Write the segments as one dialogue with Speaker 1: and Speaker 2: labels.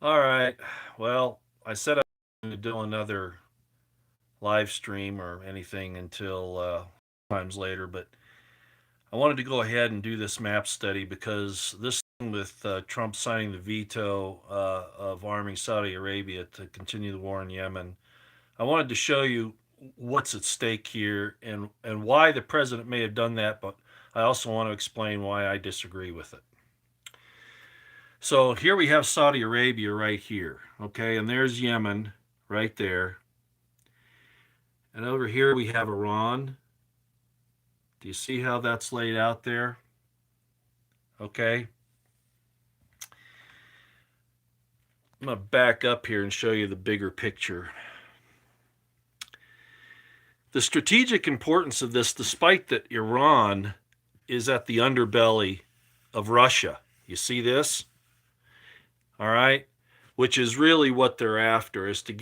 Speaker 1: All right. Well, I said I was going to do another live stream or anything until times later, but I wanted to go ahead and do this map study because this thing with Trump signing the veto of arming Saudi Arabia to continue the war in Yemen, I wanted to show you what's at stake here and why the president may have done that, but I also want to explain why I disagree with it. So here we have Saudi Arabia right here, okay, and there's Yemen right there. And over here we have Iran. Do you see how that's laid out there? Okay. I'm going to back up here and show you the bigger picture. The strategic importance of this, despite that Iran is at the underbelly of Russia. You see this? All right. Which is really what they're after, is to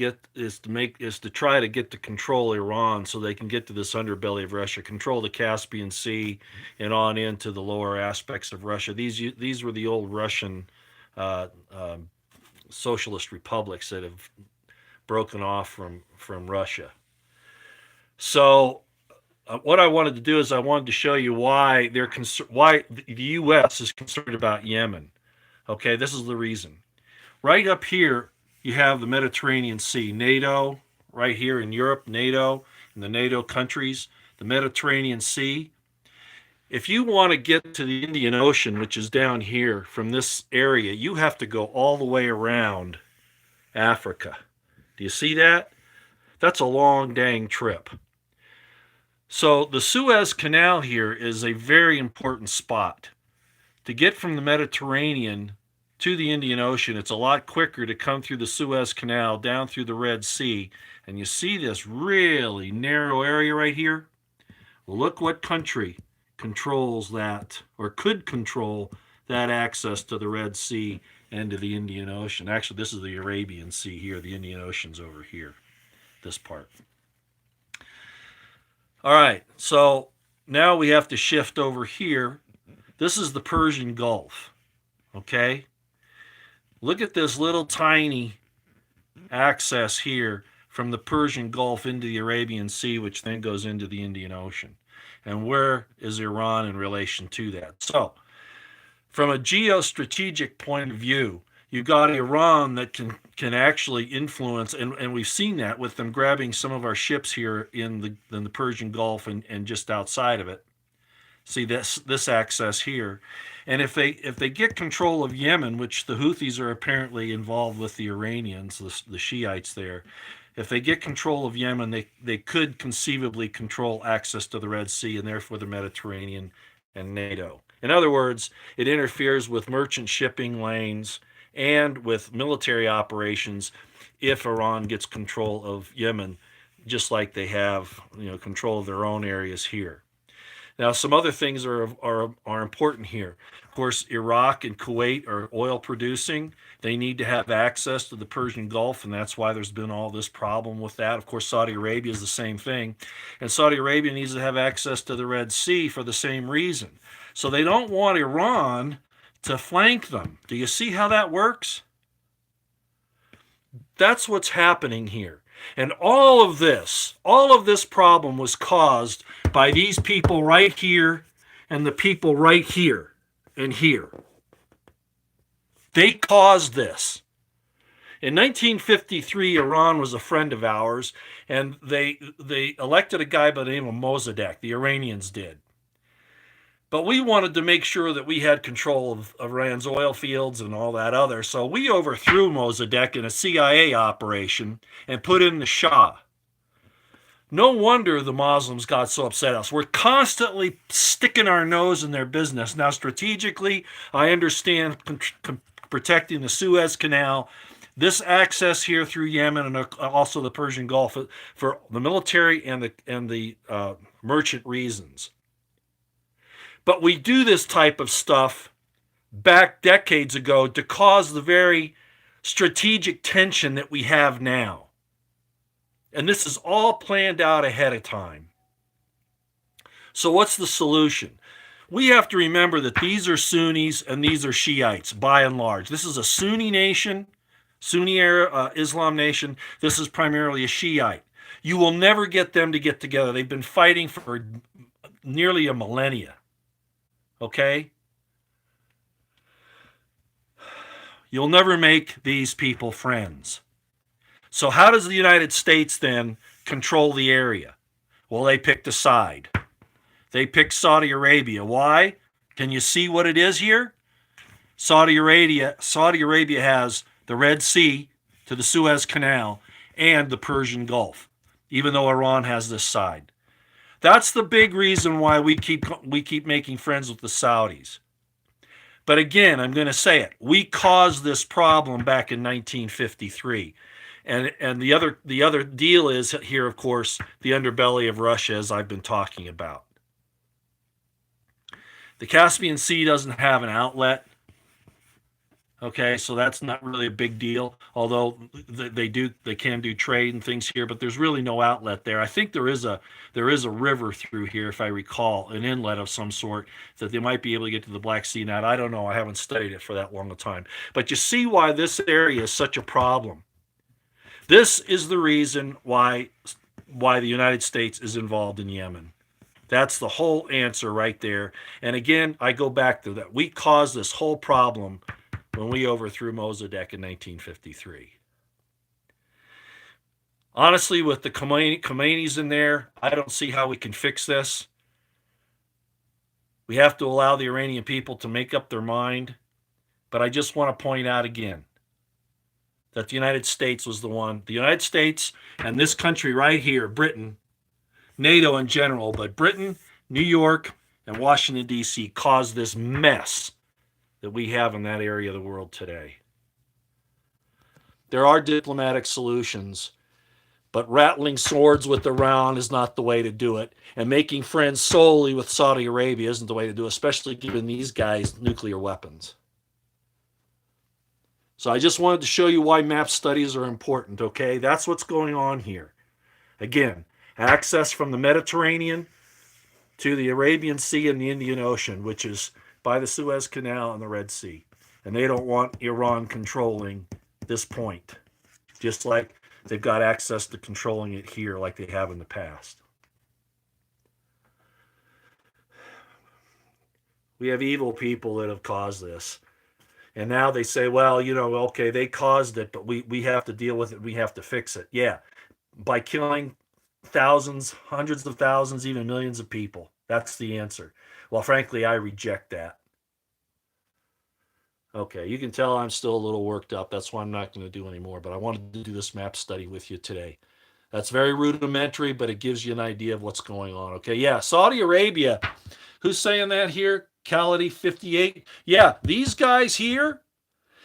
Speaker 1: try to get to control Iran so they can get to this underbelly of Russia, control the Caspian Sea, and on into the lower aspects of Russia. These were the old Russian uh, um, socialist republics that have broken off from Russia. So what I wanted to do is I wanted to show you why why the U.S. is concerned about Yemen. Okay, this is the reason. Right up here, you have the Mediterranean Sea, NATO, right here in Europe, NATO, and the NATO countries, the Mediterranean Sea. If you want to get to the Indian Ocean, which is down here from this area, you have to go all the way around Africa. Do you see that? That's a long dang trip. So the Suez Canal here is a very important spot. To get from the Mediterranean to the Indian Ocean, it's a lot quicker to come through the Suez Canal down through the Red Sea. And you see this really narrow area right here? Well, look what country controls that, or could control that access to the Red Sea and to the Indian Ocean. Actually, this is the Arabian Sea here. The Indian Ocean's over here, this part. All right, so now we have to shift over here. This is the Persian Gulf, okay? Look at this little tiny access here from the Persian Gulf into the Arabian Sea, which then goes into the Indian Ocean. And where is Iran in relation to that? So, from a geostrategic point of view, you've got Iran that can actually influence, and we've seen that with them grabbing some of our ships here in the Persian Gulf and just outside of it. See this access here, and if they get control of Yemen, which the Houthis are apparently involved with the Iranians, the Shiites there, if they get control of Yemen, they could conceivably control access to the Red Sea and therefore the Mediterranean and NATO. In other words, it interferes with merchant shipping lanes and with military operations if Iran gets control of Yemen, just like they have control of their own areas here. Now, some other things are important here. Of course, Iraq and Kuwait are oil producing. They need to have access to the Persian Gulf, and that's why there's been all this problem with that. Of course, Saudi Arabia is the same thing. And Saudi Arabia needs to have access to the Red Sea for the same reason. So they don't want Iran to flank them. Do you see how that works? That's what's happening here. And all of this problem was caused by these people right here and the people right here and here. They caused this. In 1953, Iran was a friend of ours, and they elected a guy by the name of Mossadegh. The Iranians did. But we wanted to make sure that we had control of Iran's oil fields and all that other. So we overthrew Mossadegh in a CIA operation and put in the Shah. No wonder the Muslims got so upset at us. We're constantly sticking our nose in their business. Now, strategically, I understand protecting the Suez Canal, this access here through Yemen, and also the Persian Gulf for the military and the merchant reasons. But we do this type of stuff back decades ago to cause the very strategic tension that we have now. And this is all planned out ahead of time. So what's the solution? We have to remember that these are Sunnis and these are Shiites, by and large. This is a Sunni nation, Sunni Islam nation. This is primarily a Shiite. You will never get them to get together. They've been fighting for nearly a millennia. Okay? You'll never make these people friends. So how does the United States then control the area? Well, they picked a side. They picked Saudi Arabia. Why? Can you see what it is here? Saudi Arabia has the Red Sea to the Suez Canal and the Persian Gulf, even though Iran has this side. That's the big reason why we keep making friends with the Saudis. But again, I'm going to say it. We caused this problem back in 1953. And the other deal is here, of course, the underbelly of Russia, as I've been talking about. The Caspian Sea doesn't have an outlet. Okay, so that's not really a big deal, although they can do trade and things here, but there's really no outlet there. I think there is a river through here, if I recall, an inlet of some sort that they might be able to get to the Black Sea. Now, I don't know. I haven't studied it for that long a time. But you see why this area is such a problem. This is the reason why the United States is involved in Yemen. That's the whole answer right there. And again, I go back to that. We caused this whole problem when we overthrew Mossadegh in 1953. Honestly, with the Khomeinis in there, I don't see how we can fix this. We have to allow the Iranian people to make up their mind. But I just want to point out again that the United States was the one. The United States and this country right here, Britain, NATO in general, but Britain, New York, and Washington, D.C. caused this mess that we have in that area of the world today. There are diplomatic solutions, but rattling swords with Iran is not the way to do it. And making friends solely with Saudi Arabia isn't the way to do it, especially giving these guys nuclear weapons. So I just wanted to show you why map studies are important, okay? That's what's going on here. Again, access from the Mediterranean to the Arabian Sea and the Indian Ocean, which is by the Suez Canal and the Red Sea. And they don't want Iran controlling this point, just like they've got access to controlling it here like they have in the past. We have evil people that have caused this. And now they say, well, okay, they caused it, but we have to deal with it. We have to fix it. Yeah, by killing thousands, hundreds of thousands, even millions of people. That's the answer. Well, frankly, I reject that. Okay, you can tell I'm still a little worked up. That's why I'm not going to do anymore. But I wanted to do this map study with you today. That's very rudimentary, but it gives you an idea of what's going on. Okay, yeah, Saudi Arabia. Who's saying that here? Cality 58. Yeah, these guys here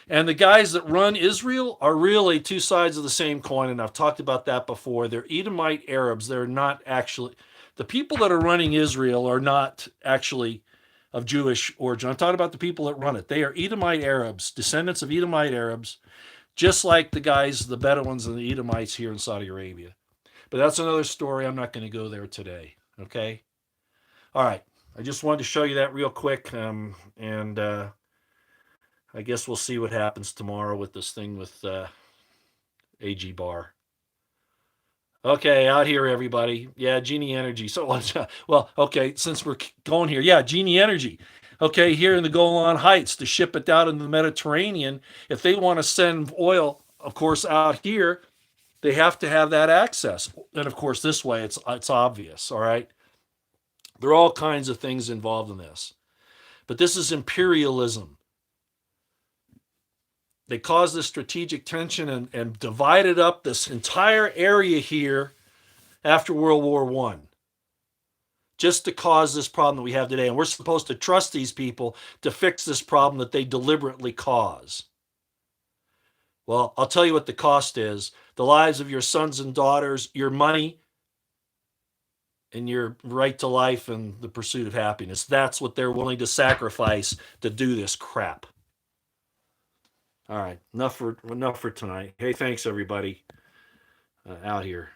Speaker 1: and the guys that run Israel are really two sides of the same coin, and I've talked about that before. They're Edomite Arabs. They're not actually, the people that are running Israel are not actually of Jewish origin. I'm talking about the people that run it. They are Edomite Arabs, descendants of Edomite Arabs, just like the guys, the Bedouins and the Edomites here in Saudi Arabia. But that's another story. I'm not going to go there today. Okay? All right. I just wanted to show you that real quick, and I guess we'll see what happens tomorrow with this thing with AG Bar. Okay, out here, everybody. Yeah, Genie Energy. So, well, okay, since we're going here, yeah, Genie Energy. Okay, here in the Golan Heights to ship it down into the Mediterranean. If they want to send oil, of course, out here, they have to have that access. And of course, this way, it's obvious. All right. There are all kinds of things involved in this. But this is imperialism. They caused this strategic tension and divided up this entire area here after World War I, just to cause this problem that we have today. And we're supposed to trust these people to fix this problem that they deliberately cause. Well, I'll tell you what the cost is. The lives of your sons and daughters, your money, and your right to life and the pursuit of happiness. That's what they're willing to sacrifice to do this crap. All right, enough for tonight. Hey, thanks everybody out here.